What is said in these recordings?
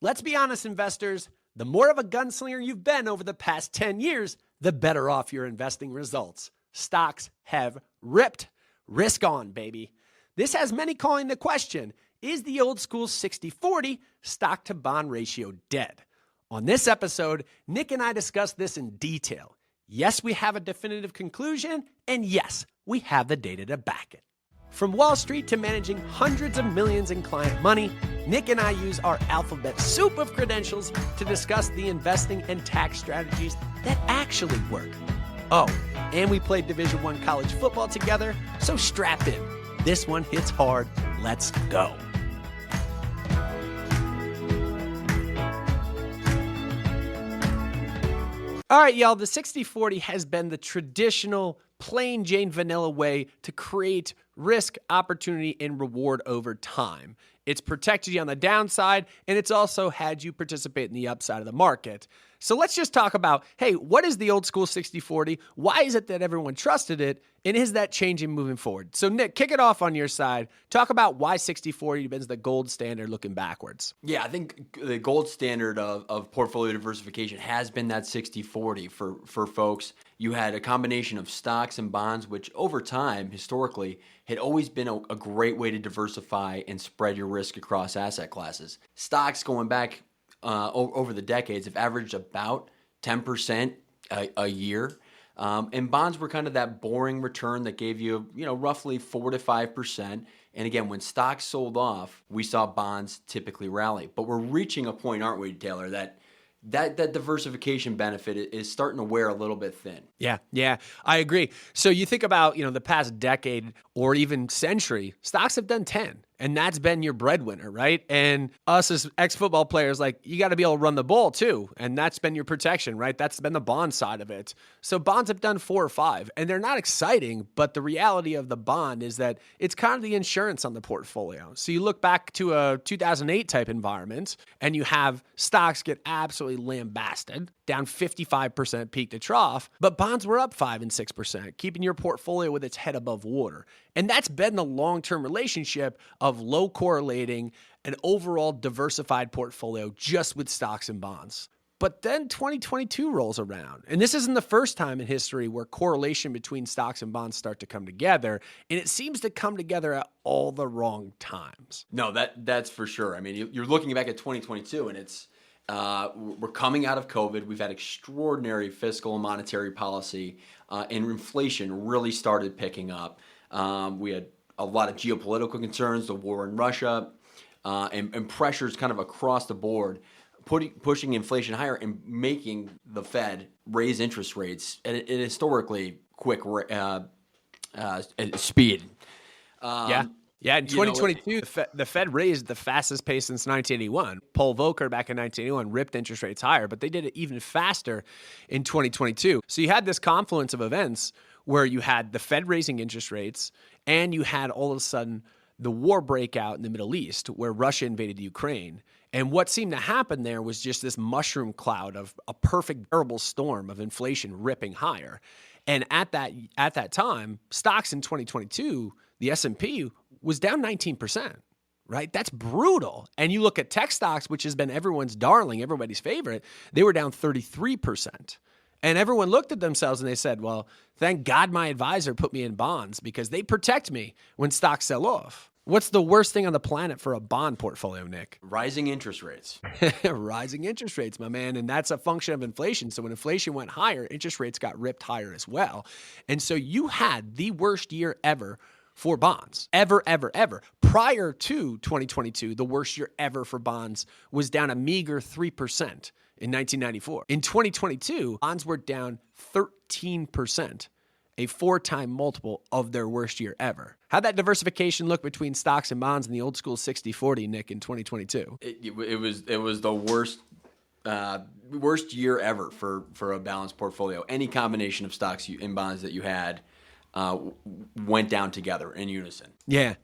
Let's be honest, investors, the more of a gunslinger you've been over the past 10 years, the better off your investing results. Stocks have ripped. Risk on, baby. This has many calling the question, is the old school 60-40 stock to bond ratio dead? On this episode, Nick and I discuss this in detail. Yes, we have a definitive conclusion, and yes, we have the data to back it. From Wall Street to managing hundreds of millions in client money, Nick and I use our alphabet soup of credentials to discuss the investing and tax strategies that actually work. Oh, and we played Division I college football together, so strap in. This one hits hard. Let's go. All right, y'all, the 60-40 has been the traditional, plain Jane vanilla way to create risk, opportunity, and reward over time. It's protected you on the downside, and it's also had you participate in the upside of the market. So let's just talk about, hey, what is the old school 60-40? Why is it that everyone trusted it? And is that changing moving forward? So Nick, kick it off on your side. Talk about why 60-40 is the gold standard looking backwards. Yeah, I think the gold standard of portfolio diversification has been that 60-40 for folks. You had a combination of stocks and bonds, which over time, historically, had always been a great way to diversify and spread your risk across asset classes. Stocks going back over the decades have averaged about 10% a year. And bonds were kind of that boring return that gave you, roughly 4 to 5%. And again, when stocks sold off, we saw bonds typically rally. But we're reaching a point, aren't we, Taylor, that diversification benefit is starting to wear a little bit thin. Yeah, I agree. So you think about, the past decade or even century, stocks have done 10. And that's been your breadwinner, right? And us as ex-football players, you got to be able to run the ball too. And that's been your protection, right? That's been the bond side of it. So bonds have done 4 or 5. And they're not exciting, but the reality of the bond is that it's kind of the insurance on the portfolio. So you look back to a 2008 type environment, and you have stocks get absolutely lambasted, down 55% peak to trough, but bonds were up 5 and 6%, keeping your portfolio with its head above water. And that's been the long-term relationship of low correlating an overall diversified portfolio just with stocks and bonds. But then 2022 rolls around, and this isn't the first time in history where correlation between stocks and bonds start to come together, and it seems to come together at all the wrong times. No, that's for sure. I mean, you're looking back at 2022, and it's we're coming out of COVID. We've had extraordinary fiscal and monetary policy, and inflation really started picking up. We had a lot of geopolitical concerns, the war in Russia, and pressures kind of across the board, pushing inflation higher and making the Fed raise interest rates at a historically quick speed. Yeah, in 2022, the Fed raised the fastest pace since 1981. Paul Volcker back in 1981 ripped interest rates higher, but they did it even faster in 2022. So you had this confluence of events where you had the Fed raising interest rates, and you had all of a sudden the war breakout in the Middle East where Russia invaded Ukraine. And what seemed to happen there was just this mushroom cloud of a perfect terrible storm of inflation ripping higher. And at that time, stocks in 2022, the S&P was down 19%, right? That's brutal. And you look at tech stocks, which has been everyone's darling, everybody's favorite, they were down 33%. And everyone looked at themselves and they said, well, thank God my advisor put me in bonds because they protect me when stocks sell off. What's the worst thing on the planet for a bond portfolio, Nick? Rising interest rates. Rising interest rates, my man. And that's a function of inflation. So when inflation went higher, interest rates got ripped higher as well. And so you had the worst year ever for bonds. Ever. Prior to 2022, the worst year ever for bonds was down a meager 3% in 1994. In 2022, bonds were down 13%, a 4-time multiple of their worst year ever. How'd that diversification look between stocks and bonds in the old school 60-40, Nick, in 2022? It was the worst year ever for a balanced portfolio. Any combination of stocks and bonds that you had went down together in unison. Yeah.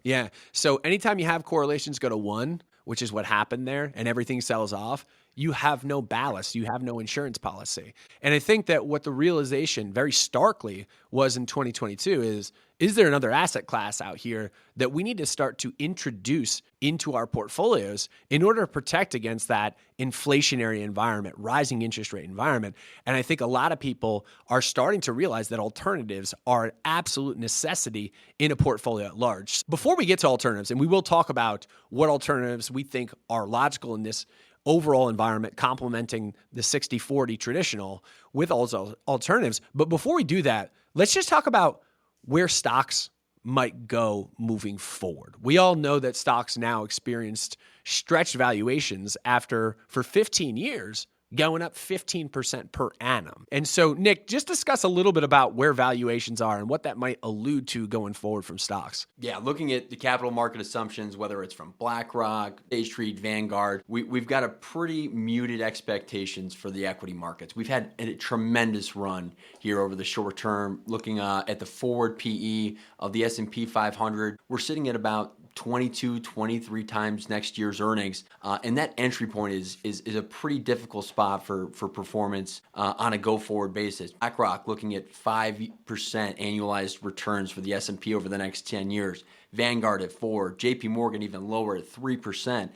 So anytime you have correlations go to 1, which is what happened there, and everything sells off, you have no ballast. You have no insurance policy. And I think that what the realization very starkly was in 2022 is is there another asset class out here that we need to start to introduce into our portfolios in order to protect against that inflationary environment, rising interest rate environment? And I think a lot of people are starting to realize that alternatives are an absolute necessity in a portfolio at large. Before we get to alternatives, and we will talk about what alternatives we think are logical in this overall environment, complementing the 60-40 traditional with also alternatives. But before we do that, let's just talk about where stocks might go moving forward. We all know that stocks now experienced stretched valuations for 15 years, going up 15% per annum. And so, Nick, just discuss a little bit about where valuations are and what that might allude to going forward from stocks. Yeah, looking at the capital market assumptions, whether it's from BlackRock, State Street, Vanguard, we've got a pretty muted expectations for the equity markets. We've had a tremendous run here over the short term. Looking at the forward PE of the S&P 500, we're sitting at about 22, 23 times next year's earnings. And that entry point is a pretty difficult spot for performance on a go-forward basis. BlackRock looking at 5% annualized returns for the S&P over the next 10 years. Vanguard at 4%. JP Morgan even lower at 3%.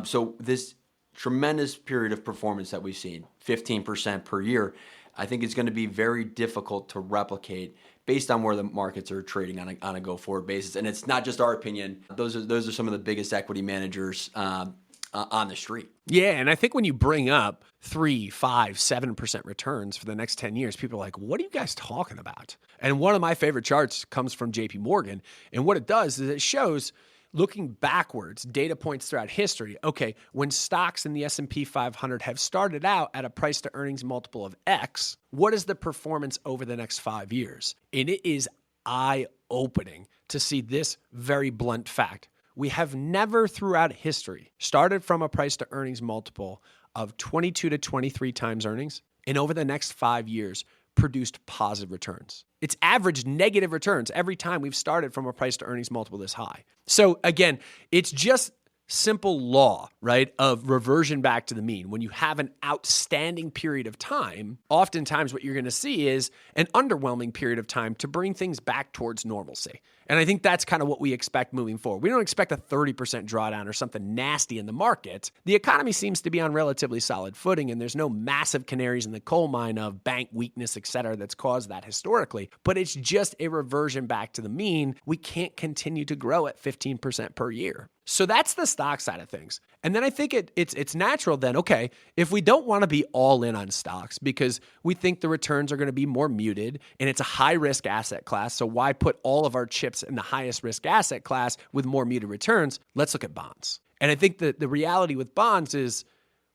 So this tremendous period of performance that we've seen, 15% per year, I think it's going to be very difficult to replicate based on where the markets are trading on a go-forward basis. And it's not just our opinion. Those are some of the biggest equity managers on the street. Yeah, and I think when you bring up 3, 5, 7% returns for the next 10 years, people are like, what are you guys talking about? And one of my favorite charts comes from JP Morgan. And what it does is it shows, looking backwards, data points throughout history. Okay, when stocks in the S&P 500 have started out at a price to earnings multiple of X, what is the performance over the next 5 years? And it is eye-opening to see this very blunt fact. We have never throughout history started from a price to earnings multiple of 22 to 23 times earnings, and over the next 5 years produced positive returns. It's averaged negative returns every time we've started from a price to earnings multiple this high. So again, it's just simple law, right, of reversion back to the mean. When you have an outstanding period of time, oftentimes what you're going to see is an underwhelming period of time to bring things back towards normalcy. And I think that's kind of what we expect moving forward. We don't expect a 30% drawdown or something nasty in the market. The economy seems to be on relatively solid footing, and there's no massive canaries in the coal mine of bank weakness, et cetera, that's caused that historically. But it's just a reversion back to the mean. We can't continue to grow at 15% per year. So that's the stock side of things. And then I think it's natural then, okay, if we don't want to be all in on stocks because we think the returns are going to be more muted and it's a high risk asset class, so why put all of our chips in the highest risk asset class with more muted returns? Let's look at bonds. And I think that the reality with bonds is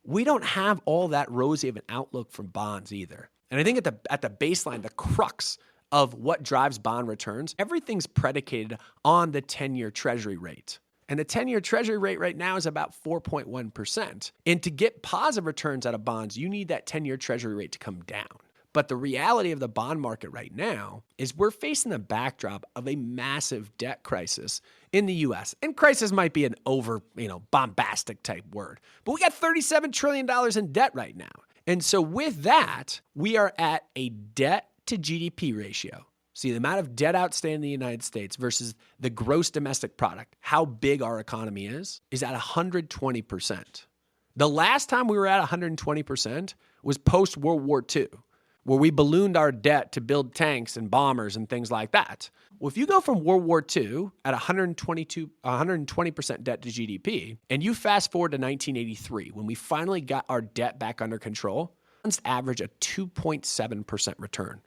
we don't have all that rosy of an outlook from bonds either. And I think at the baseline, the crux of what drives bond returns, everything's predicated on the 10-year treasury rate. And the 10-year treasury rate right now is about 4.1%. And to get positive returns out of bonds, you need that 10-year treasury rate to come down. But the reality of the bond market right now is we're facing the backdrop of a massive debt crisis in the U.S. And crisis might be an bombastic type word. But we got $37 trillion in debt right now. And so with that, we are at a debt to GDP ratio. See, the amount of debt outstanding in the United States versus the gross domestic product, how big our economy is at 120%. The last time we were at 120% was post-World War II, where we ballooned our debt to build tanks and bombers and things like that. Well, if you go from World War II at 120% debt to GDP, and you fast forward to 1983, when we finally got our debt back under control, let's average a 2.7% return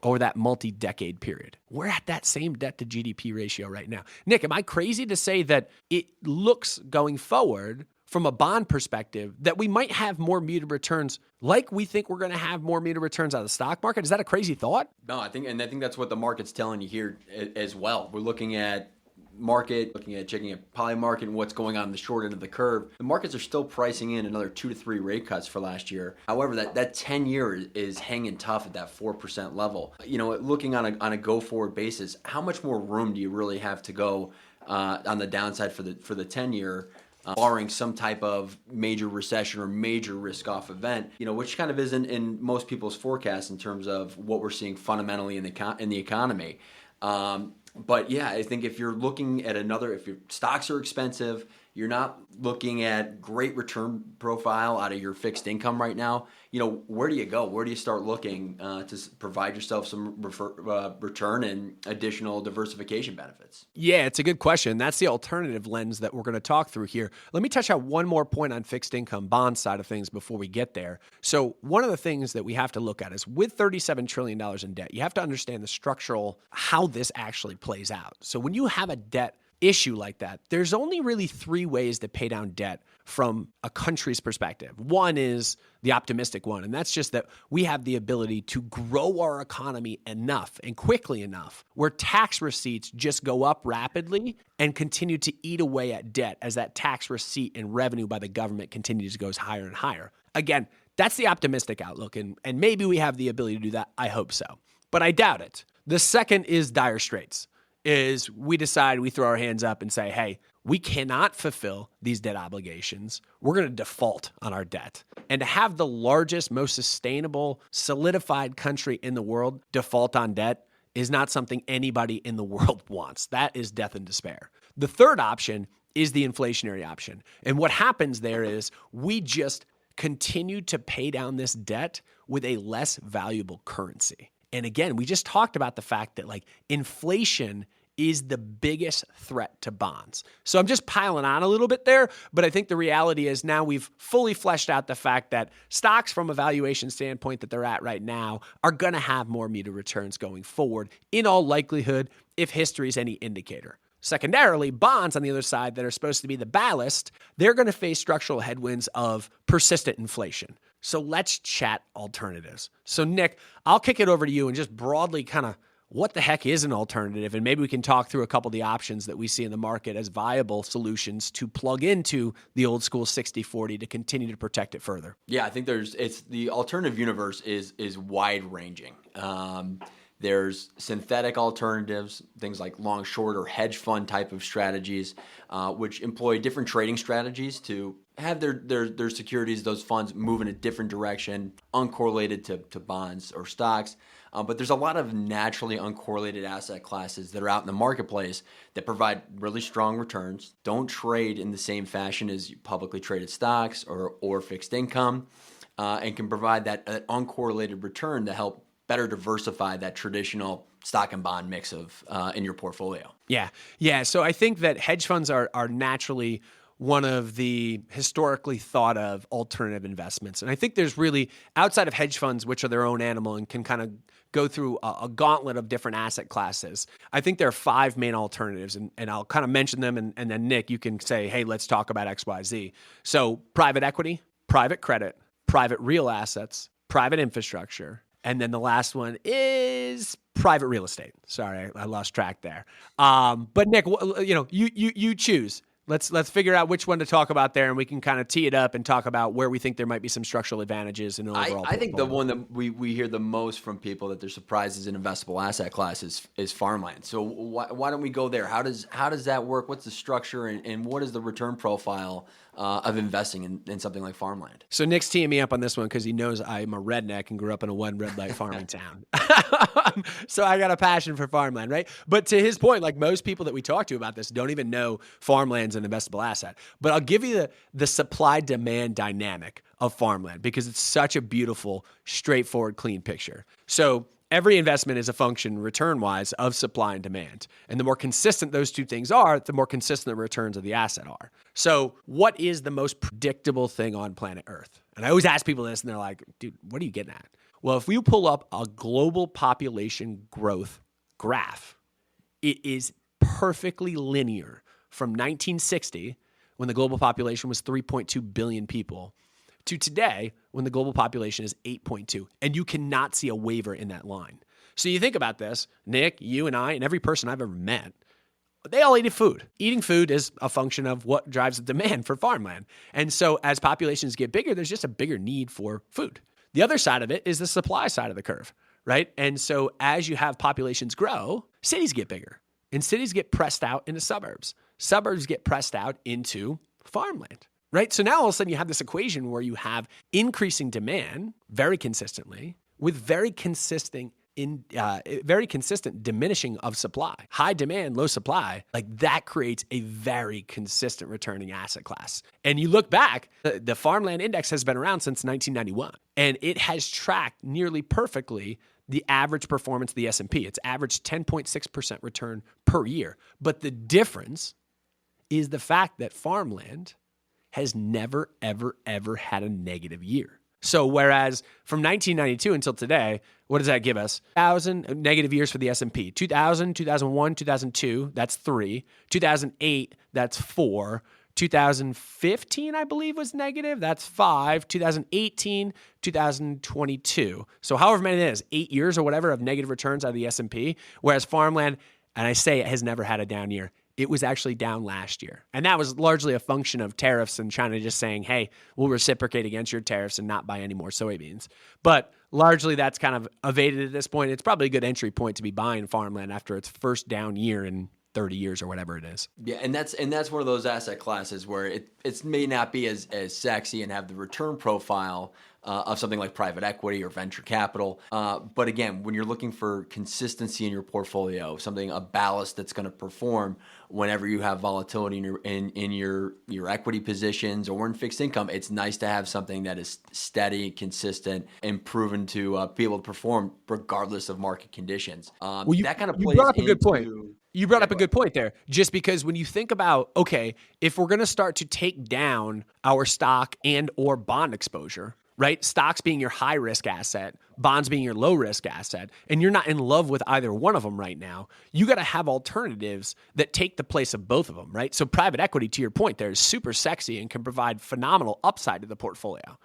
over that multi-decade period. We're at that same debt to GDP ratio right now. Nick, am I crazy to say that it looks going forward from a bond perspective that we might have more muted returns like we think we're going to have more muted returns out of the stock market? Is that a crazy thought? No, I think that's what the market's telling you here as well. We're looking at checking at Polymarket and what's going on in the short end of the curve. The markets are still pricing in another 2 to 3 rate cuts for last year. However, that 10-year is hanging tough at that 4% level. Looking on a go-forward basis, how much more room do you really have to go on the downside for the 10-year? Barring some type of major recession or major risk-off event, which kind of isn't in most people's forecasts in terms of what we're seeing fundamentally in the economy. But yeah, I think if you're looking at if your stocks are expensive, you're not looking at great return profile out of your fixed income right now. Where do you go? Where do you start looking to provide yourself some return and additional diversification benefits? Yeah, it's a good question. That's the alternative lens that we're going to talk through here. Let me touch on one more point on fixed income bond side of things before we get there. So one of the things that we have to look at is with $37 trillion in debt, you have to understand the structural, how this actually plays out. So when you have a debt issue like that, there's only really three ways to pay down debt from a country's perspective. One is the optimistic one, and that's just that we have the ability to grow our economy enough and quickly enough where tax receipts just go up rapidly and continue to eat away at debt as that tax receipt and revenue by the government continues to go higher and higher. Again, that's the optimistic outlook, and maybe we have the ability to do that. I hope so, but I doubt it. The second is dire straits. Is we decide, we throw our hands up and say, hey, we cannot fulfill these debt obligations. We're going to default on our debt. And to have the largest, most sustainable, solidified country in the world default on debt is not something anybody in the world wants. That is death and despair. The third option is the inflationary option. And what happens there is we just continue to pay down this debt with a less valuable currency. And again, we just talked about the fact that inflation is the biggest threat to bonds. So I'm just piling on a little bit there, but I think the reality is now we've fully fleshed out the fact that stocks from a valuation standpoint that they're at right now are going to have more muted returns going forward in all likelihood if history is any indicator. Secondarily, bonds on the other side that are supposed to be the ballast, they're going to face structural headwinds of persistent inflation. So let's chat alternatives. So Nick, I'll kick it over to you and just broadly kind of what the heck is an alternative? And maybe we can talk through a couple of the options that we see in the market as viable solutions to plug into the old school 60-40 to continue to protect it further. Yeah, I think it's the alternative universe is wide ranging. There's synthetic alternatives, things like long, short, or hedge fund type of strategies, which employ different trading strategies to have their securities, those funds move in a different direction, uncorrelated to bonds or stocks. But there's a lot of naturally uncorrelated asset classes that are out in the marketplace that provide really strong returns, don't trade in the same fashion as publicly traded stocks or fixed income, and can provide that uncorrelated return to help better diversify that traditional stock and bond mix of in your portfolio. Yeah. So I think that hedge funds are naturally one of the historically thought of alternative investments. And I think there's really, outside of hedge funds, which are their own animal and can kind of go through a gauntlet of different asset classes, I think there are five main alternatives. And I'll kind of mention them. And then Nick, you can say, hey, let's talk about X, Y, Z. So private equity, private credit, private real assets, private infrastructure, and then the last one is private real estate. Sorry, I lost track there. But Nick, you choose. Let's figure out which one to talk about there, and we can kind of tee it up and talk about where we think there might be some structural advantages in overall. I think the one that we hear the most from people that they're surprised is an investable asset class is farmland. So why don't we go there? How does that work? What's the structure and what is the return profile of investing in something like farmland? So Nick's teeing me up on this one because he knows I'm a redneck and grew up in a one red light farming town. So I got a passion for farmland, right? But to his point, like most people that we talk to about this don't even know farmland's an investable asset. But I'll give you the supply-demand dynamic of farmland because it's such a beautiful, straightforward, clean picture. So every investment is a function, return-wise, of supply and demand. And the more consistent those two things are, the more consistent the returns of the asset are. So what is the most predictable thing on planet Earth? And I always ask people this, and they're like, dude, what are you getting at? Well, if we pull up a global population growth graph, it is perfectly linear from 1960, when the global population was 3.2 billion people, to today, when the global population is 8.2. And you cannot see a waiver in that line. So you think about this, Nick, you and I, and every person I've ever met, they all eat food. Eating food is a function of what drives the demand for farmland. And so as populations get bigger, there's just a bigger need for food. The other side of it is the supply side of the curve, right? And so as you have populations grow, cities get bigger. And cities get pressed out into suburbs. Suburbs get pressed out into farmland, right? So now all of a sudden you have this equation where you have increasing demand very consistently with very consistent very consistent diminishing of supply. High demand, low supply, like that creates a very consistent returning asset class. And you look back, the farmland index has been around since 1991, and it has tracked nearly perfectly the average performance of the S&P. It's averaged 10.6% return per year. But the difference is the fact that farmland has never, ever, ever had a negative year. So whereas from 1992 until today, what does that give us? 1,000 negative years for the S&P. 2000, 2001, 2002, that's 3. 2008, that's 4. 2015, I believe, was negative. That's 5. 2018, 2022. So however many it is, 8 years or whatever of negative returns out of the S&P, whereas farmland, and I say it has never had a down year. It was actually down last year. And that was largely a function of tariffs and China just saying, hey, we'll reciprocate against your tariffs and not buy any more soybeans. But largely that's kind of evaded at this point. It's probably a good entry point to be buying farmland after its first down year in 30 years or whatever it is. Yeah, and that's one of those asset classes where it may not be as sexy and have the return profile of something like private equity or venture capital. But again, when you're looking for consistency in your portfolio, a ballast that's going to perform whenever you have volatility in your equity positions or in fixed income, it's nice to have something that is steady, consistent, and proven to be able to perform regardless of market conditions. That kind of plays brought up a good into... point. You brought up a good point there, just because when you think about, okay, if we're going to start to take down our stock and or bond exposure, right? Stocks being your high risk asset, bonds being your low risk asset, and you're not in love with either one of them right now, you got to have alternatives that take the place of both of them, right? So private equity, to your point there, is super sexy and can provide phenomenal upside to the portfolio.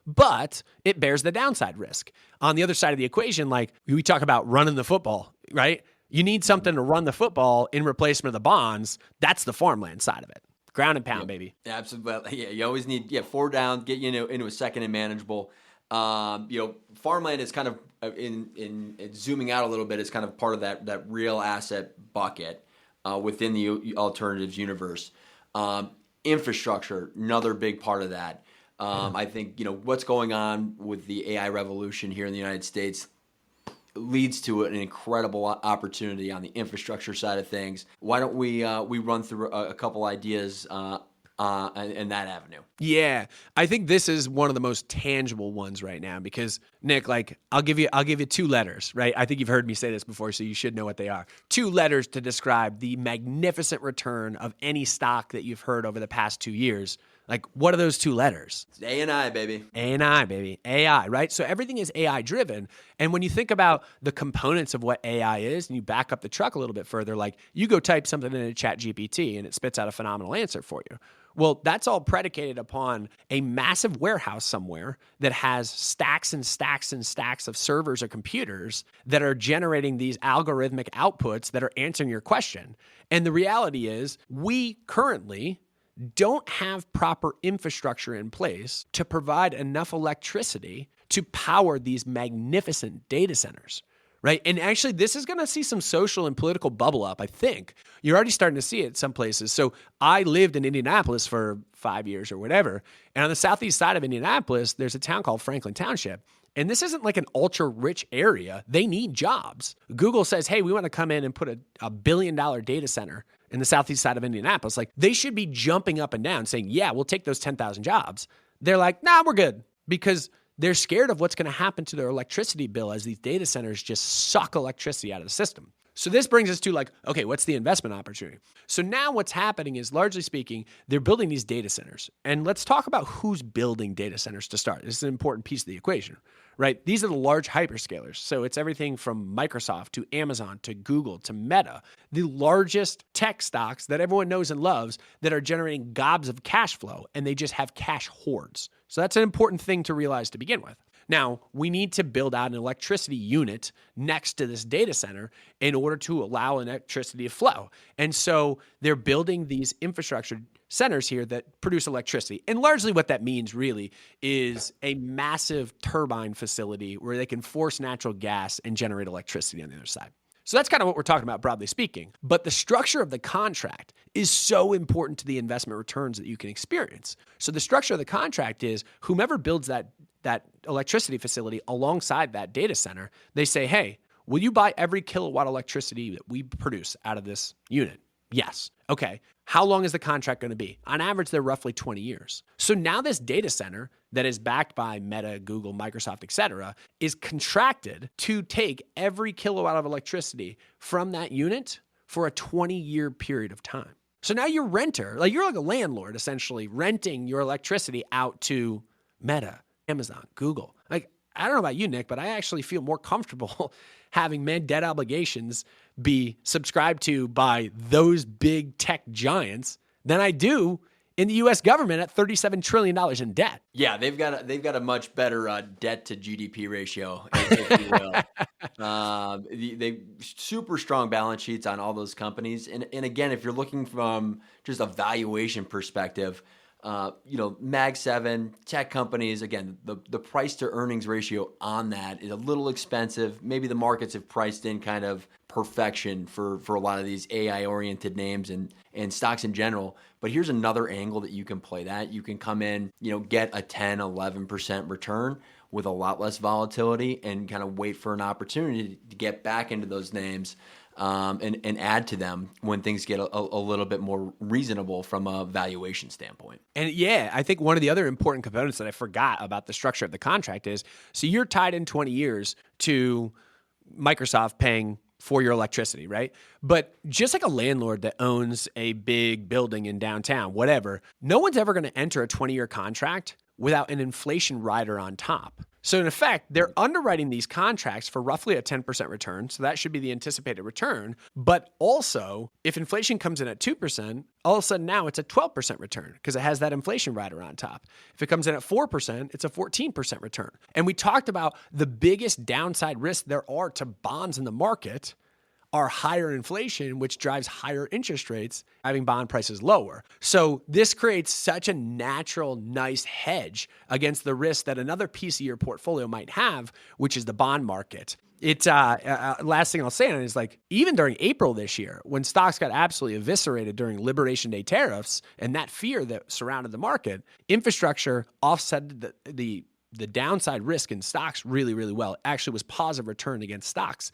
But it bears the downside risk. On the other side of the equation, like we talk about running the football, right? You need something to run the football in replacement of the bonds. That's the farmland side of it. Ground and pound, baby. Absolutely. Yeah, you always need 4 down, get you into a second and manageable. Farmland is kind of in zooming out a little bit. It's kind of part of that real asset bucket within the alternatives universe. Infrastructure, another big part of that. I think what's going on with the AI revolution here in the United States leads to an incredible opportunity on the infrastructure side of things. Why don't we run through a couple ideas in that avenue? Yeah, I think this is one of the most tangible ones right now because Nick, like I'll give you 2 letters, right? I think you've heard me say this before, so you should know what they are. 2 letters to describe the magnificent return of any stock that you've heard over the past 2 years. Like, what are those 2 letters? It's A&I, baby. A&I, baby. AI, right? So everything is AI driven. And when you think about the components of what AI is and you back up the truck a little bit further, like you go type something in a ChatGPT and it spits out a phenomenal answer for you. Well, that's all predicated upon a massive warehouse somewhere that has stacks and stacks and stacks of servers or computers that are generating these algorithmic outputs that are answering your question. And the reality is we currently don't have proper infrastructure in place to provide enough electricity to power these magnificent data centers, right? And actually, this is going to see some social and political bubble up, I think. You're already starting to see it in some places. So I lived in Indianapolis for 5 years or whatever. And on the southeast side of Indianapolis, there's a town called Franklin Township. And this isn't like an ultra-rich area. They need jobs. Google says, hey, we want to come in and put a $1 billion data center in the southeast side of Indianapolis. Like, they should be jumping up and down saying, yeah, we'll take those 10,000 jobs. They're like, nah, we're good. Because they're scared of what's going to happen to their electricity bill as these data centers just suck electricity out of the system. So this brings us to like, okay, what's the investment opportunity? So now what's happening is, largely speaking, they're building these data centers. And let's talk about who's building data centers to start. This is an important piece of the equation, right? These are the large hyperscalers. So it's everything from Microsoft to Amazon to Google to Meta, the largest tech stocks that everyone knows and loves that are generating gobs of cash flow, and they just have cash hoards. So that's an important thing to realize to begin with. Now, we need to build out an electricity unit next to this data center in order to allow electricity to flow. And so they're building these infrastructure centers here that produce electricity. And largely what that means really is a massive turbine facility where they can force natural gas and generate electricity on the other side. So that's kind of what we're talking about, broadly speaking. But the structure of the contract is so important to the investment returns that you can experience. So the structure of the contract is whomever builds that electricity facility alongside that data center, they say, hey, Will you buy every kilowatt of electricity that we produce out of this unit? Yes. Okay. How long is the contract going to be? On average, they're roughly 20 years. So now this data center that is backed by Meta, Google, Microsoft, et cetera, is contracted to take every kilowatt of electricity from that unit for a 20-year period of time. So now you're you're like a landlord, essentially renting your electricity out to Meta, Amazon, Google. Like, I don't know about you, Nick, but I actually feel more comfortable having debt obligations be subscribed to by those big tech giants than I do in the U.S. government at $37 trillion in debt. Yeah, they've got a much better debt to GDP ratio, if you will. They super strong balance sheets on all those companies. And again, if you're looking from just a valuation perspective, Mag 7 tech companies, again, the price to earnings ratio on that is a little expensive. Maybe the markets have priced in kind of perfection for a lot of these AI oriented names and stocks in general. But here's another angle that you can play that. You can come in, get a 10, 11% return with a lot less volatility and kind of wait for an opportunity to get back into those names. And add to them when things get a little bit more reasonable from a valuation standpoint. And yeah, I think one of the other important components that I forgot about the structure of the contract is, so you're tied in 20 years to Microsoft paying for your electricity, right? But just like a landlord that owns a big building in downtown, whatever, no one's ever going to enter a 20-year contract without an inflation rider on top. So in effect, they're underwriting these contracts for roughly a 10% return. So that should be the anticipated return. But also, if inflation comes in at 2%, all of a sudden now it's a 12% return because it has that inflation rider on top. If it comes in at 4%, it's a 14% return. And we talked about the biggest downside risks there are to bonds in the market are higher inflation, which drives higher interest rates, having bond prices lower. So this creates such a natural, nice hedge against the risk that another piece of your portfolio might have, which is the bond market. It's last thing I'll say on it is, like, even during April this year, when stocks got absolutely eviscerated during Liberation Day tariffs and that fear that surrounded the market, infrastructure offset the downside risk in stocks really, really well. It actually was positive return against stocks,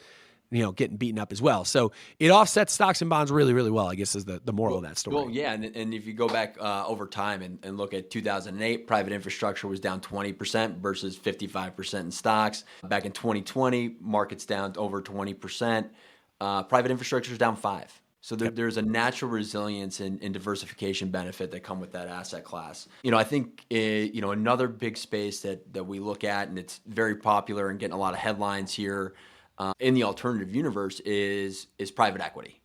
getting beaten up as well. So it offsets stocks and bonds really, really well, I guess, is the moral of that story. Well, yeah. And if you go back over time and look at 2008, private infrastructure was down 20% versus 55% in stocks. Back in 2020, markets down over 20%. Private infrastructure is down 5%. So there's a natural resilience and diversification benefit that come with that asset class. I think, another big space that we look at, and it's very popular and getting a lot of headlines here, in the alternative universe is private equity,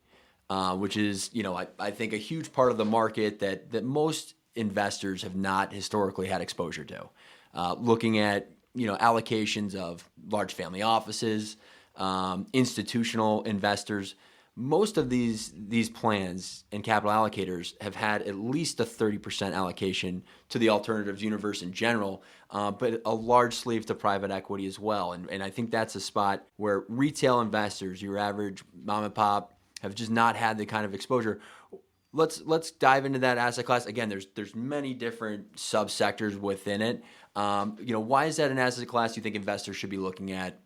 which is, I think a huge part of the market that most investors have not historically had exposure to. Looking at, allocations of large family offices, institutional investors, most of these plans and capital allocators have had at least a 30% allocation to the alternatives universe in general, but a large sleeve to private equity as well. And I think that's a spot where retail investors, your average mom and pop, have just not had the kind of exposure. Let's dive into that asset class. Again, there's many different subsectors within it. Why is that an asset class you think investors should be looking at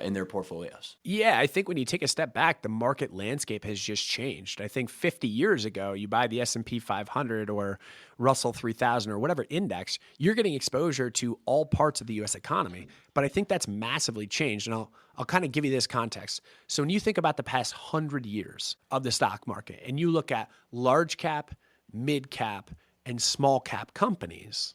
in their portfolios? Yeah, I think when you take a step back, the market landscape has just changed. I think 50 years ago, you buy the S&P 500 or Russell 3000 or whatever index, you're getting exposure to all parts of the U.S. economy. But I think that's massively changed. And I'll kind of give you this context. So when you think about the past 100 years of the stock market and you look at large cap, mid cap, and small cap companies,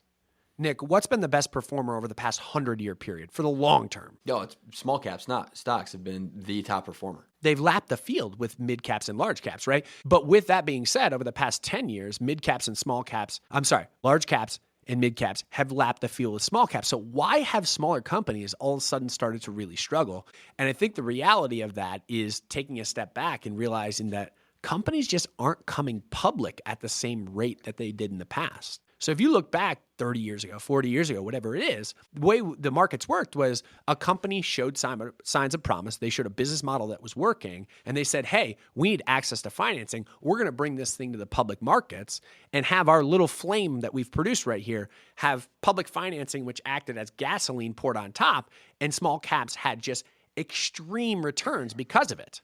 Nick, what's been the best performer over the past 100-year period for the long term? No, it's small caps, not stocks, have been the top performer. They've lapped the field with mid caps and large caps, right? But with that being said, over the past 10 years, large caps and mid caps have lapped the field with small caps. So why have smaller companies all of a sudden started to really struggle? And I think the reality of that is taking a step back and realizing that companies just aren't coming public at the same rate that they did in the past. So if you look back 30 years ago, 40 years ago, whatever it is, the way the markets worked was a company showed signs of promise. They showed a business model that was working, and they said, hey, we need access to financing. We're going to bring this thing to the public markets and have our little flame that we've produced right here have public financing, which acted as gasoline poured on top, and small caps had just extreme returns because of it.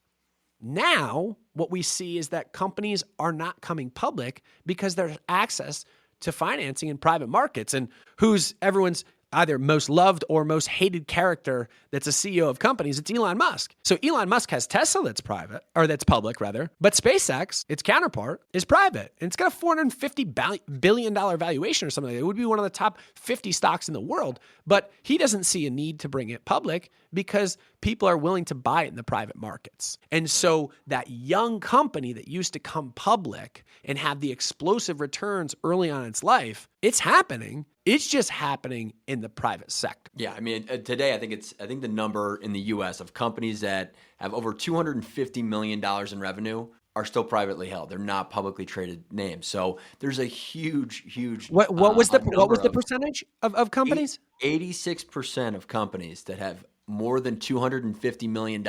Now, what we see is that companies are not coming public because there's access to financing in private markets. And who's everyone's either most loved or most hated character that's a CEO of companies? It's Elon Musk. So Elon Musk has Tesla that's private, or that's public rather, but SpaceX, its counterpart, is private. And it's got a $450 billion valuation or something like that. It would be one of the top 50 stocks in the world, but he doesn't see a need to bring it public because people are willing to buy it in the private markets. And so that young company that used to come public and have the explosive returns early on in its life, it's happening. It's just happening in the private sector. Yeah, I mean, today I think the number in the U.S. of companies that have over $250 million in revenue are still privately held. They're not publicly traded names. So there's a huge. What was the percentage of companies? 86% of companies that have more than $250 million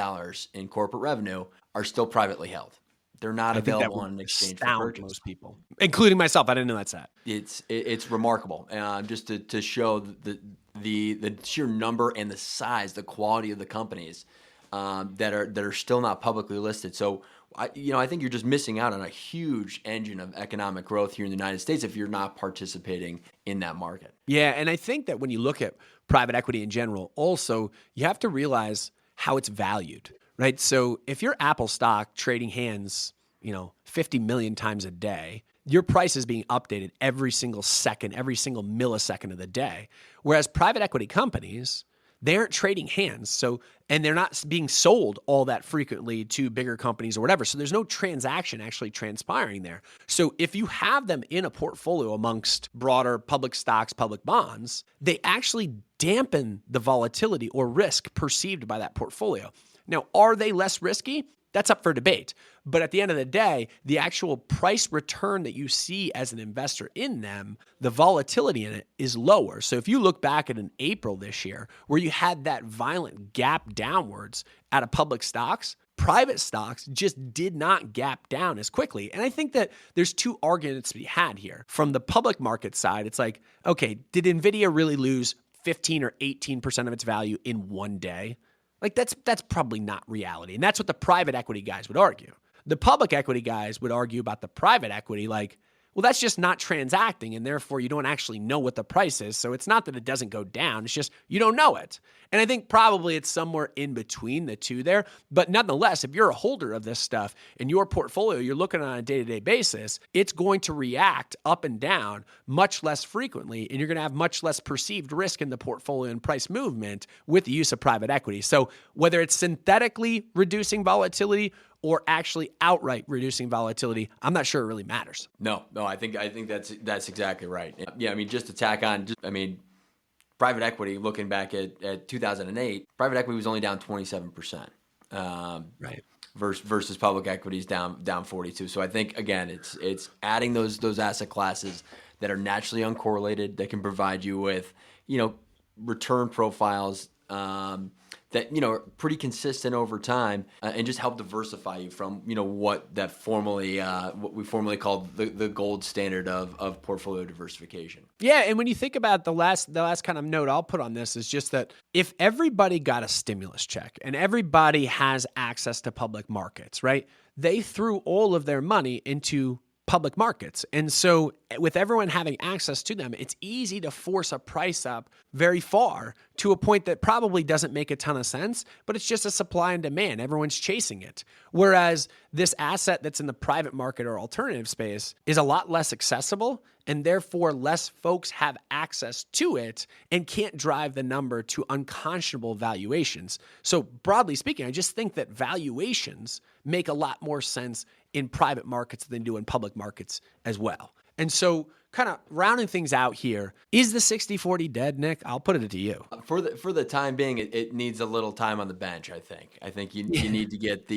in corporate revenue are still privately held. They're not available on an exchange for purchase. Most people, including myself. I didn't know that stat. It's remarkable, just to show the sheer number and the size, the quality of the companies that are still not publicly listed. So I think you're just missing out on a huge engine of economic growth here in the United States if you're not participating in that market. Yeah, and I think that when you look at private equity in general, also you have to realize how it's valued. Right. So if your Apple stock trading hands, 50 million times a day, your price is being updated every single second, every single millisecond of the day. Whereas private equity companies, they aren't trading hands. And they're not being sold all that frequently to bigger companies or whatever. So there's no transaction actually transpiring there. So if you have them in a portfolio amongst broader public stocks, public bonds, they actually dampen the volatility or risk perceived by that portfolio. Now, are they less risky? That's up for debate. But at the end of the day, the actual price return that you see as an investor in them, the volatility in it is lower. So if you look back at an April this year where you had that violent gap downwards out of public stocks, private stocks just did not gap down as quickly. And I think that there's two arguments to be had here. From the public market side, it's like, okay, did NVIDIA really lose 15 or 18% of its value in one day? Like that's probably not reality. And that's what the private equity guys would argue. The public equity guys would argue about the private equity like, well, that's just not transacting, and therefore you don't actually know what the price is. So it's not that it doesn't go down. It's just you don't know it. And I think probably it's somewhere in between the two there. But nonetheless, if you're a holder of this stuff in your portfolio, you're looking on a day-to-day basis, it's going to react up and down much less frequently, and you're going to have much less perceived risk in the portfolio and price movement with the use of private equity. So whether it's synthetically reducing volatility or actually outright reducing volatility, I'm not sure it really matters. No, I think that's exactly right. Yeah, I mean, just to tack on, private equity, looking back at 2008, private equity was only down 27%. Right. Versus public equities down 42. So I think again, it's adding those asset classes that are naturally uncorrelated that can provide you with return profiles that are pretty consistent over time, and just help diversify you from what we formerly called the gold standard of portfolio diversification. Yeah, and when you think about the last kind of note I'll put on this is just that if everybody got a stimulus check and everybody has access to public markets, right? They threw all of their money into public markets. And so with everyone having access to them, it's easy to force a price up very far to a point that probably doesn't make a ton of sense, but it's just a supply and demand. Everyone's chasing it. Whereas this asset that's in the private market or alternative space is a lot less accessible, and therefore less folks have access to it and can't drive the number to unconscionable valuations. So broadly speaking, I just think that valuations make a lot more sense in private markets than do in public markets as well. And so kind of rounding things out here, is the 60-40 dead, Nick? I'll put it to you. For the time being, it needs a little time on the bench, I think. You need to get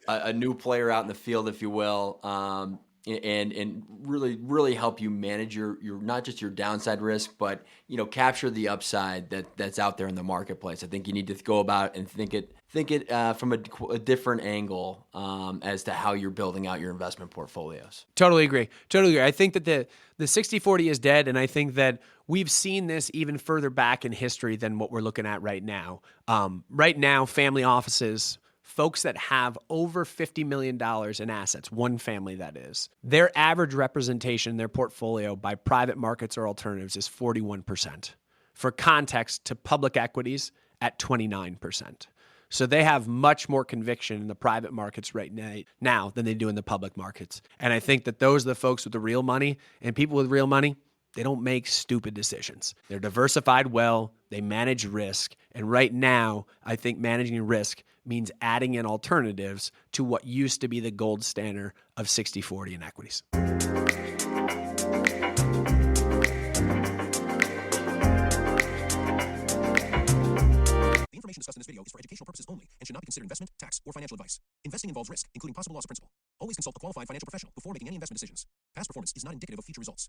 a new player out in the field, if you will. and really help you manage your not just your downside risk, but capture the upside that's out there in the marketplace. I think you need to go about and think it from a different angle as to how you're building out your investment portfolios. Totally agree. I think that the 60-40 is dead, and I think that we've seen this even further back in history than what we're looking at right now. Right now, family offices, folks that have over $50 million in assets, one family that is, their average representation in their portfolio by private markets or alternatives is 41%. For context, to public equities at 29%. So they have much more conviction in the private markets right now than they do in the public markets. And I think that those are the folks with the real money, and people with real money, they don't make stupid decisions. They're diversified well, they manage risk. And right now, I think managing risk means adding in alternatives to what used to be the gold standard of 60-40 in equities. The information discussed in this video is for educational purposes only and should not be considered investment, tax, or financial advice. Investing involves risk, including possible loss of principal. Always consult a qualified financial professional before making any investment decisions. Past performance is not indicative of future results.